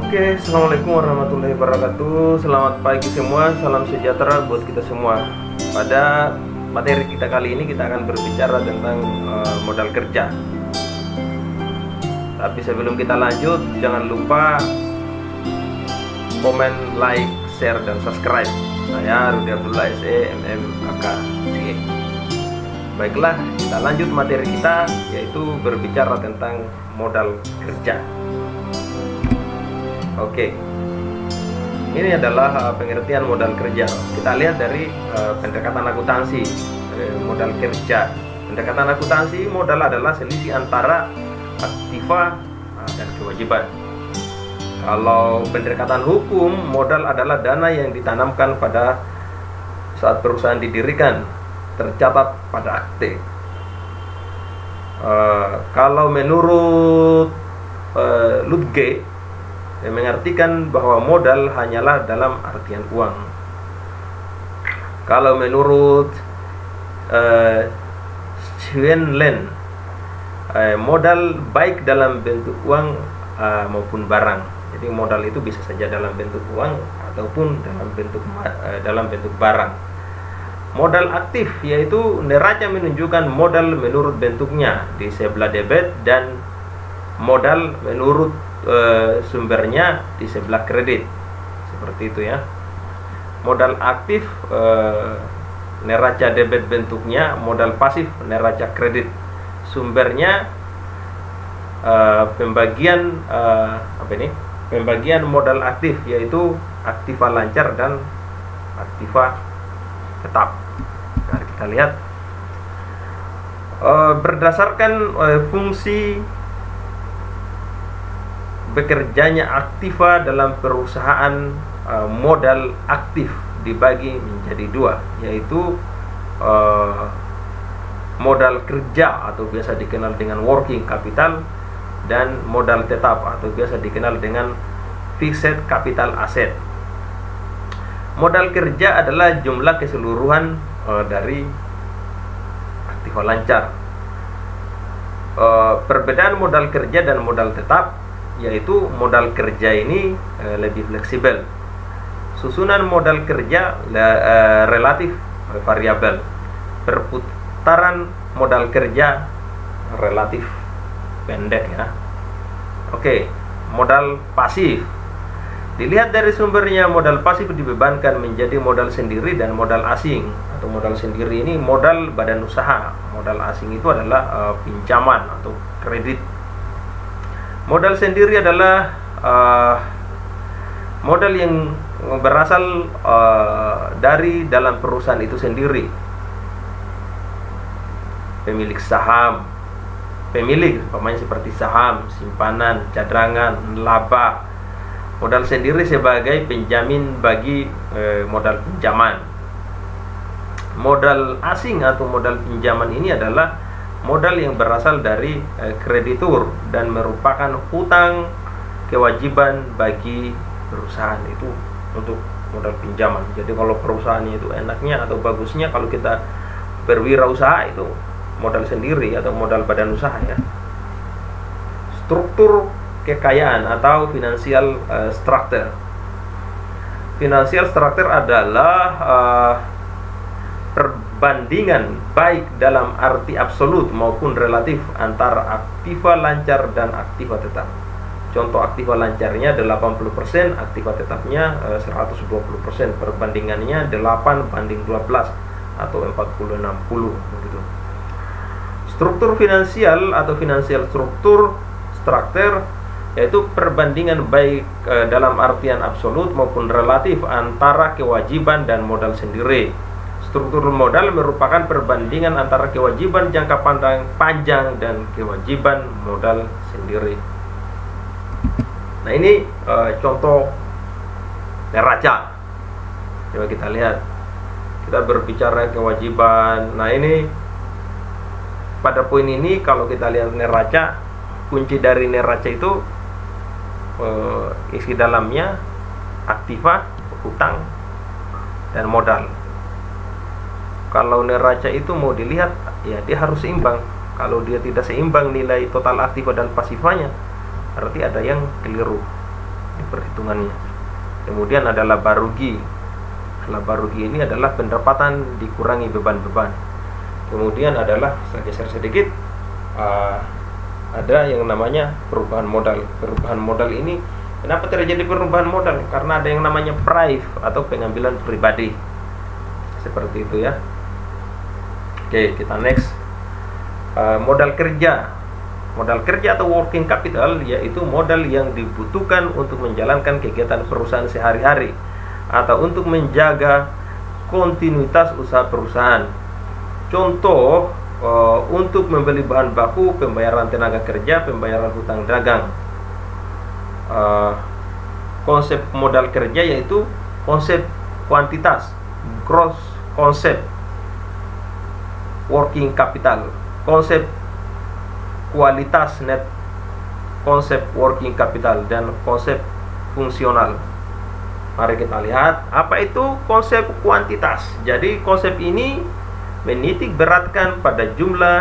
Oke, assalamualaikum warahmatullahi wabarakatuh. Selamat pagi semua, salam sejahtera buat kita semua. Pada materi kita kali ini kita akan berbicara tentang modal kerja. Tapi sebelum kita lanjut, jangan lupa komen, like, share, dan subscribe. Saya Rudi Abdullah SE MM AK CE. Baiklah, kita lanjut materi kita, yaitu berbicara tentang modal kerja. Oke, ini adalah pengertian modal kerja. Kita lihat dari pendekatan akuntansi, modal kerja. Pendekatan akuntansi, modal adalah selisih antara aktiva dan kewajiban. Kalau pendekatan hukum, modal adalah dana yang ditanamkan pada saat perusahaan didirikan, tercatat pada akte. Kalau menurut Lutge, yang mengartikan bahwa modal hanyalah dalam artian uang. Kalau menurut Schwenlen, modal baik dalam bentuk uang maupun barang. Jadi modal itu bisa saja dalam bentuk uang ataupun dalam bentuk barang. Modal aktif yaitu neraca menunjukkan modal menurut bentuknya di sebelah debit, dan modal menurut sumbernya di sebelah kredit, seperti itu ya. Modal aktif neraca debit bentuknya, modal pasif neraca kredit sumbernya. Pembagian modal aktif yaitu aktiva lancar dan aktiva tetap. Nah, kita lihat berdasarkan fungsi bekerjanya aktiva dalam perusahaan, modal aktif dibagi menjadi dua, yaitu modal kerja atau biasa dikenal dengan working capital, dan modal tetap atau biasa dikenal dengan fixed capital asset. Modal kerja adalah jumlah keseluruhan dari aktiva lancar. Perbedaan modal kerja dan modal tetap yaitu modal kerja ini lebih fleksibel. Susunan modal kerja relatif variabel. Perputaran modal kerja relatif pendek ya. Oke, modal pasif. Dilihat dari sumbernya, modal pasif dibebankan menjadi modal sendiri dan modal asing. Atau modal sendiri ini modal badan usaha. Modal asing itu adalah pinjaman atau kredit. Modal sendiri adalah modal yang berasal dari dalam perusahaan itu sendiri. Pemilik saham, umpamanya seperti saham, simpanan, cadangan, laba. Modal sendiri sebagai penjamin bagi modal pinjaman. Modal asing atau modal pinjaman ini adalah modal yang berasal dari kreditur dan merupakan hutang kewajiban bagi perusahaan itu untuk modal pinjaman. Jadi kalau perusahaannya itu enaknya atau bagusnya kalau kita berwirausaha, itu modal sendiri atau modal badan usaha ya. Struktur kekayaan atau financial structure. Financial structure adalah perbandingan baik dalam arti absolut maupun relatif antara aktiva lancar dan aktiva tetap. Contoh aktiva lancarnya 80%, aktiva tetapnya 120%. Perbandingannya 8:12 atau 40-60 begitu. Struktur finansial atau financial structure yaitu perbandingan baik dalam artian absolut maupun relatif antara kewajiban dan modal sendiri. Struktur modal merupakan perbandingan antara kewajiban jangka panjang dan kewajiban modal sendiri. Nah, ini contoh neraca. Coba kita lihat. Kita berbicara kewajiban. Nah, ini pada poin ini kalau kita lihat neraca, kunci dari neraca itu isi dalamnya aktiva, hutang, dan modal. Kalau neraca itu mau dilihat, ya dia harus seimbang. Kalau dia tidak seimbang nilai total aktiva dan pasifanya, berarti ada yang keliru. di perhitungannya. Kemudian ada laba rugi. Laba rugi ini adalah pendapatan dikurangi beban-beban. Kemudian adalah, saya geser sedikit, ada yang namanya perubahan modal. Perubahan modal ini, kenapa terjadi perubahan modal? Karena ada yang namanya prive atau pengambilan pribadi. Seperti itu ya. Oke, kita next. Modal kerja. Modal kerja atau working capital yaitu modal yang dibutuhkan untuk menjalankan kegiatan perusahaan sehari-hari atau untuk menjaga kontinuitas usaha perusahaan. Contoh, untuk membeli bahan baku, pembayaran tenaga kerja, pembayaran hutang dagang. Konsep modal kerja yaitu konsep kuantitas, gross konsep working capital, konsep kualitas net konsep working capital, dan konsep fungsional. Mari kita lihat apa itu konsep kuantitas. Jadi konsep ini menitik beratkan pada jumlah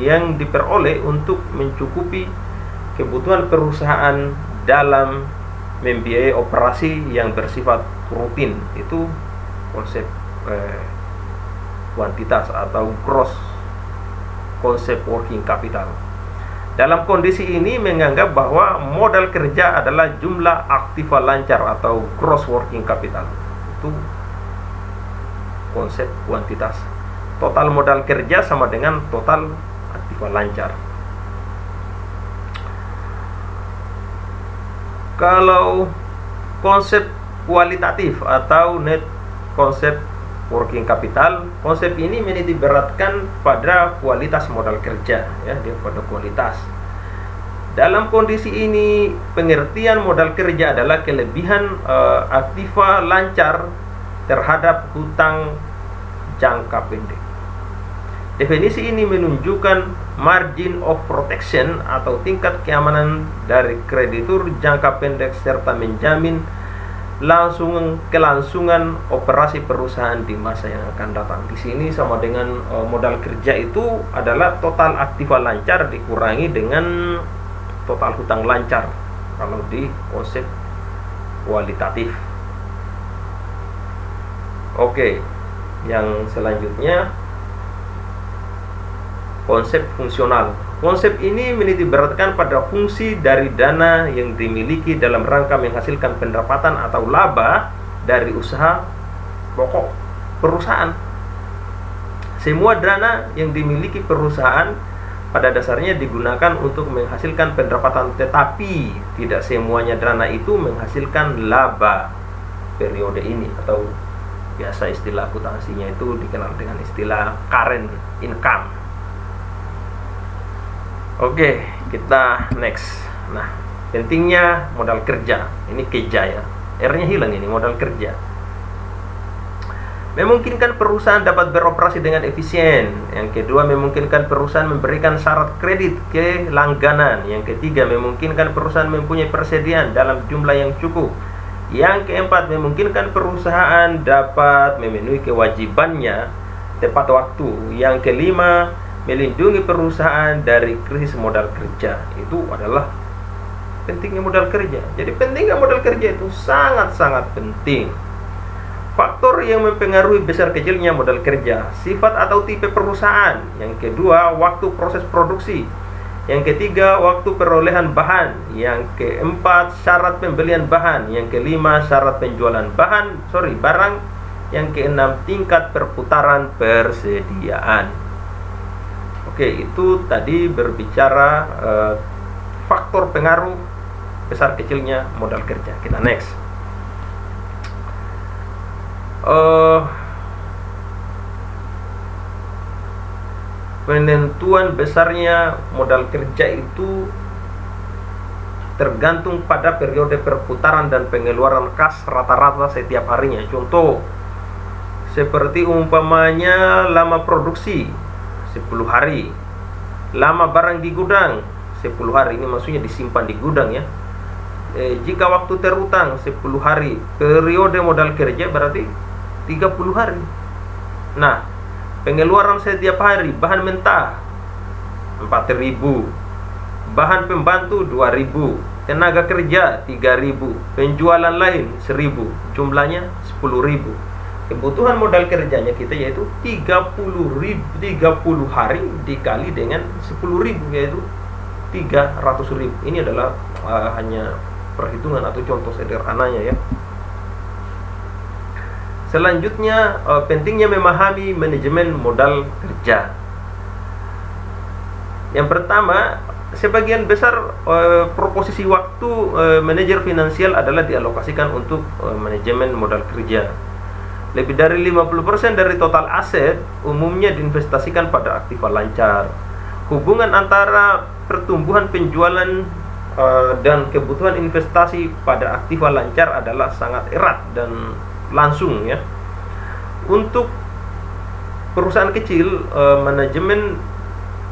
yang diperoleh untuk mencukupi kebutuhan perusahaan dalam membiayai operasi yang bersifat rutin. Itu konsep kuantitas atau gross konsep working capital. Dalam kondisi ini menganggap bahwa modal kerja adalah jumlah aktiva lancar atau gross working capital. Itu konsep kuantitas. Total modal kerja sama dengan total aktiva lancar. Kalau konsep kualitatif atau net konsep working capital, konsep ini menitik beratkan pada kualitas modal kerja, ya, dia pada kualitas. Dalam kondisi ini, pengertian modal kerja adalah kelebihan aktiva lancar terhadap hutang jangka pendek. Definisi ini menunjukkan margin of protection atau tingkat keamanan dari kreditur jangka pendek serta menjamin kelangsungan operasi perusahaan di masa yang akan datang. Di sini sama dengan modal kerja itu adalah total aktiva lancar dikurangi dengan total hutang lancar kalau di konsep kualitatif. Oke, yang selanjutnya konsep fungsional. Konsep ini menitik beratkan pada fungsi dari dana yang dimiliki dalam rangka menghasilkan pendapatan atau laba dari usaha pokok perusahaan. Semua dana yang dimiliki perusahaan pada dasarnya digunakan untuk menghasilkan pendapatan, tetapi tidak semuanya dana itu menghasilkan laba periode ini, atau biasa istilah akuntansinya itu dikenal dengan istilah current income. Oke, kita next. Nah, pentingnya modal kerja. Ini kerja ya. R-nya hilang ini, modal kerja. Memungkinkan perusahaan dapat beroperasi dengan efisien. Yang kedua, memungkinkan perusahaan memberikan syarat kredit ke langganan. Yang ketiga, memungkinkan perusahaan mempunyai persediaan dalam jumlah yang cukup. Yang keempat, memungkinkan perusahaan dapat memenuhi kewajibannya tepat waktu. Yang kelima, melindungi perusahaan dari krisis modal kerja. Itu adalah pentingnya modal kerja. Jadi pentingnya modal kerja itu sangat-sangat penting. Faktor yang mempengaruhi besar kecilnya modal kerja: sifat atau tipe perusahaan. Yang kedua, waktu proses produksi. Yang ketiga, waktu perolehan bahan. Yang keempat, syarat pembelian bahan. Yang kelima, syarat penjualan barang. Yang keenam, tingkat perputaran persediaan. Oke, itu tadi berbicara faktor pengaruh besar kecilnya modal kerja. Kita next. Penentuan besarnya modal kerja itu tergantung pada periode perputaran dan pengeluaran kas rata-rata setiap harinya. Contoh, seperti umpamanya lama produksi 10 hari, lama barang di gudang 10 hari, ini maksudnya disimpan di gudang ya. Jika waktu terutang 10 hari, periode modal kerja berarti 30 hari. Nah, pengeluaran setiap hari, bahan mentah 4.000, bahan pembantu 2.000, tenaga kerja 3.000, penjualan lain 1.000, jumlahnya 10.000. Kebutuhan modal kerjanya kita yaitu 30 hari dikali dengan 10.000, yaitu 300.000. Ini adalah hanya perhitungan atau contoh sederhananya ya. Selanjutnya, pentingnya memahami manajemen modal kerja. Yang pertama, sebagian besar proposisi waktu manajer finansial adalah dialokasikan untuk manajemen modal kerja. Lebih dari 50% dari total aset umumnya diinvestasikan pada aktiva lancar. Hubungan antara pertumbuhan penjualan dan kebutuhan investasi pada aktiva lancar adalah sangat erat dan langsung ya. Untuk perusahaan kecil, manajemen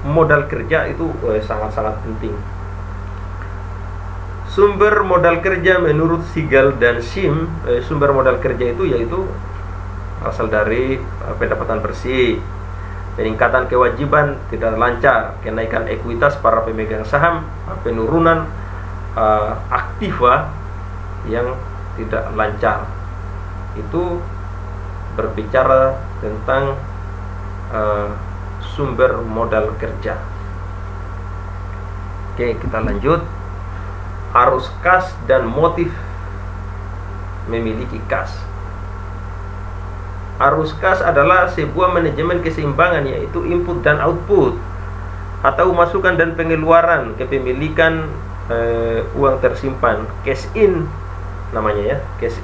modal kerja itu sangat-sangat penting. Sumber modal kerja menurut Siegel dan Shim, sumber modal kerja itu yaitu asal dari pendapatan bersih, peningkatan kewajiban tidak lancar, kenaikan ekuitas para pemegang saham, penurunan aktiva yang tidak lancar. Itu berbicara tentang sumber modal kerja. Oke, kita lanjut. Arus kas dan motif memiliki kas. Arus kas adalah sebuah manajemen keseimbangan, yaitu input dan output atau masukan dan pengeluaran kepemilikan uang tersimpan, cash in namanya ya, cash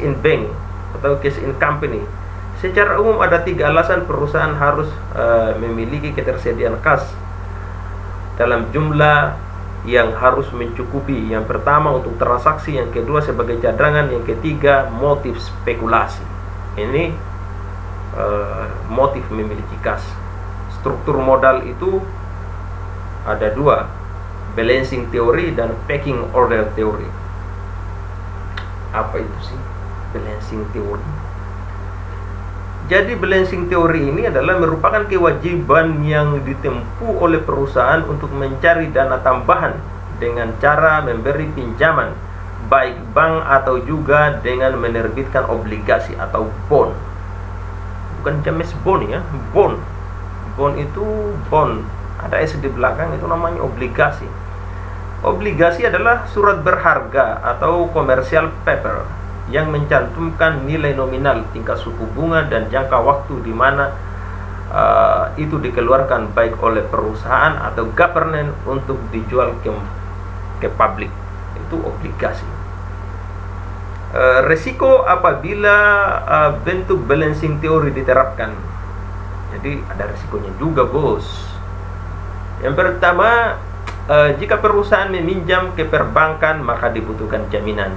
in bank atau cash in company. Secara umum ada 3 alasan perusahaan harus memiliki ketersediaan kas dalam jumlah yang harus mencukupi. Yang pertama untuk transaksi, yang kedua sebagai cadangan, yang ketiga motif spekulasi. Ini motif memiliki kas. Struktur modal itu ada 2, balancing theory dan pecking order theory. Apa itu sih balancing theory? Jadi balancing theory ini adalah merupakan kewajiban yang ditempuh oleh perusahaan untuk mencari dana tambahan dengan cara memberi pinjaman, baik bank atau juga dengan menerbitkan obligasi atau bond. Bukan James Bond ya, bond. Bond itu bond, ada S di belakang, itu namanya obligasi. Obligasi adalah surat berharga atau commercial paper yang mencantumkan nilai nominal, tingkat suku bunga, dan jangka waktu di mana itu dikeluarkan baik oleh perusahaan atau government untuk dijual ke publik. Itu obligasi. Resiko apabila bentuk balancing teori diterapkan. Jadi ada resikonya juga, bos. Yang pertama, jika perusahaan meminjam ke perbankan maka dibutuhkan jaminan.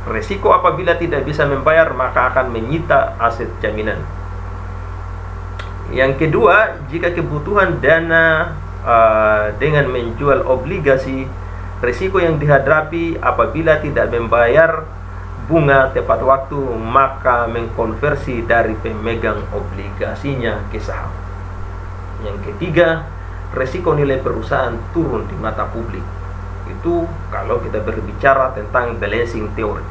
Resiko apabila tidak bisa membayar maka akan menyita aset jaminan. Yang kedua, jika kebutuhan dana dengan menjual obligasi, risiko yang dihadapi apabila tidak membayar bunga tepat waktu maka mengkonversi dari pemegang obligasinya ke saham. Yang ketiga, risiko nilai perusahaan turun di mata publik. Itu kalau kita berbicara tentang balancing theory.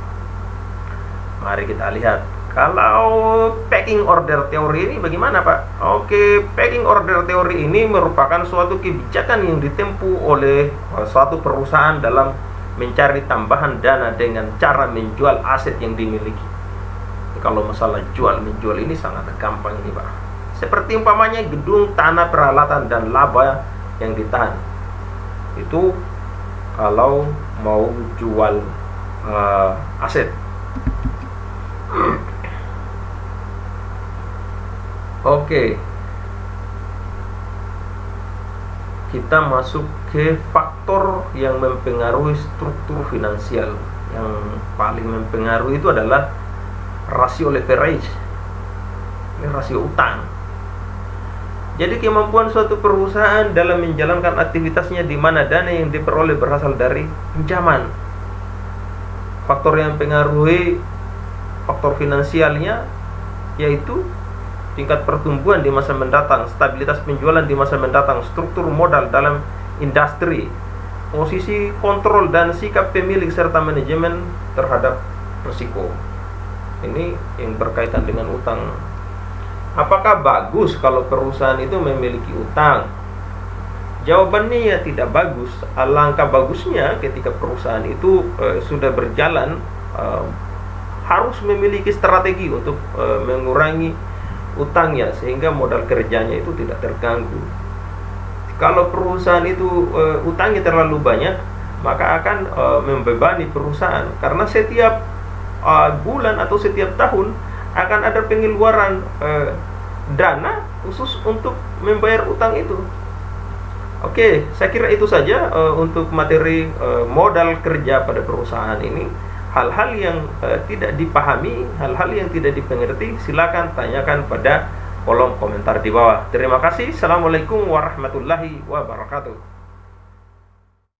Mari kita lihat kalau pecking order teori ini bagaimana, Pak? Oke, pecking order teori ini merupakan suatu kebijakan yang ditempuh oleh suatu perusahaan dalam mencari tambahan dana dengan cara menjual aset yang dimiliki. Kalau masalah jual menjual ini sangat gampang ini, Pak. Seperti umpamanya gedung, tanah, peralatan, dan laba yang ditahan. Itu kalau mau jual aset. Oke, kita masuk ke faktor yang mempengaruhi struktur finansial. Yang paling mempengaruhi itu adalah rasio leverage. Ini rasio utang. Jadi kemampuan suatu perusahaan dalam menjalankan aktivitasnya di mana dana yang diperoleh berasal dari pinjaman. Faktor yang mempengaruhi faktor finansialnya yaitu tingkat pertumbuhan di masa mendatang, stabilitas penjualan di masa mendatang, struktur modal dalam industri, posisi kontrol dan sikap pemilik serta manajemen terhadap risiko. Ini yang berkaitan dengan utang. Apakah bagus kalau perusahaan itu memiliki utang? Jawabannya ya tidak bagus. Alangkah bagusnya ketika perusahaan itu sudah berjalan, harus memiliki strategi untuk mengurangi utangnya sehingga modal kerjanya itu tidak terganggu. Kalau perusahaan itu utangnya terlalu banyak, maka akan membebani perusahaan, karena setiap bulan atau setiap tahun akan ada pengeluaran dana khusus untuk membayar utang itu. Oke, saya kira itu saja untuk materi modal kerja pada perusahaan ini. Hal-hal yang tidak dipahami, hal-hal yang tidak dipengerti, silakan tanyakan pada kolom komentar di bawah. Terima kasih. Assalamualaikum warahmatullahi wabarakatuh.